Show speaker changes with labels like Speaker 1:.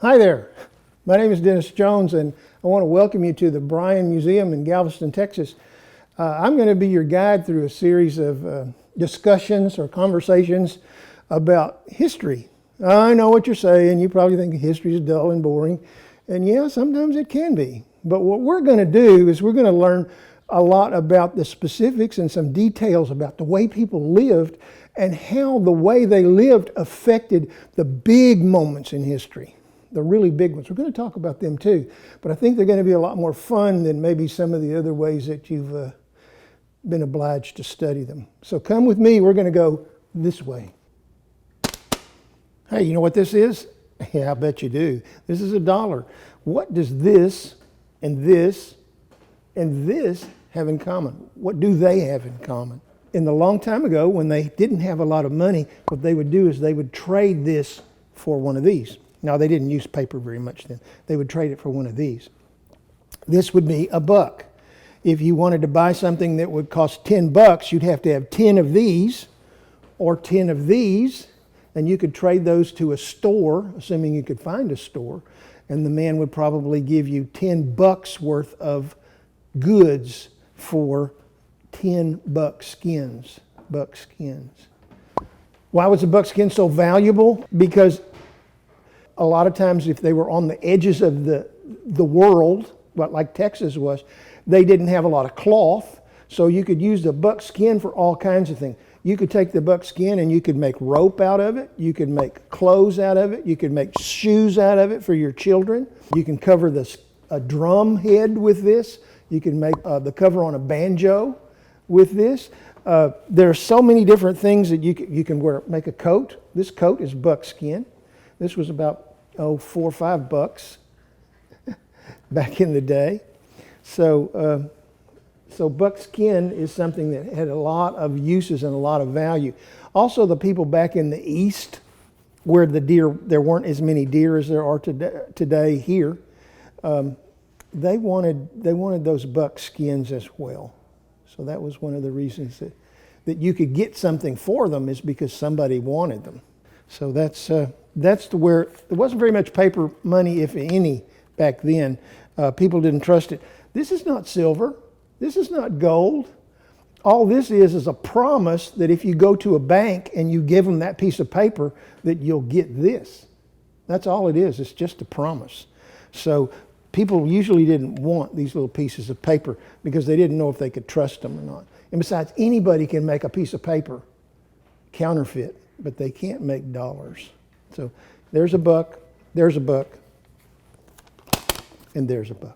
Speaker 1: Hi there, my name is Dennis Jones and I want to welcome you to the Bryan Museum in Galveston, Texas. I'm going to be your guide through a series of discussions or conversations about history. I know what you're saying, you probably think history is dull and boring, and yeah, sometimes it can be. But what we're going to do is we're going to learn a lot about the specifics and some details about the way people lived and how the way they lived affected the big moments in history. The really big ones. We're going to talk about them too, but I think they're going to be a lot more fun than maybe some of the other ways that you've been obliged to study them. So come with me, we're going to go this way. Hey, you know what this is? Yeah, I bet you do. This is $1. What does this and this and this have in common? What do they have in common? In the long time ago, when they didn't have a lot of money, what they would do is they would trade this for one of these. Now, they didn't use paper very much then. They would trade it for one of these. This would be $1. If you wanted to buy something that would cost $10, you'd have to have 10 of these or 10 of these, and you could trade those to a store, assuming you could find a store, and the man would probably give you $10 worth of goods for 10 buckskins. Buckskins. Why was a buckskin so valuable? Because a lot of times if they were on the edges of the world, like Texas was, they didn't have a lot of cloth, so you could use the buckskin for all kinds of things. You could take the buckskin and you could make rope out of it, you could make clothes out of it, you could make shoes out of it for your children. You can cover a drum head with this, you can make the cover on a banjo with this. There are so many different things that you can wear. Make a coat. This coat is buckskin. This was about, $4 or $5 back in the day. So buckskin is something that had a lot of uses and a lot of value. Also, the people back in the East, where there weren't as many deer as there are today here, they wanted those buckskins as well. So that was one of the reasons that you could get something for them, is because somebody wanted them. So that's where there wasn't very much paper money, if any, back then. People didn't trust it. This is not silver. This is not gold. All this is a promise that if you go to a bank and you give them that piece of paper, that you'll get this. That's all it is. It's just a promise. So people usually didn't want these little pieces of paper because they didn't know if they could trust them or not. And besides, anybody can make a piece of paper counterfeit, but they can't make dollars. So there's $1, there's $1, and there's $1.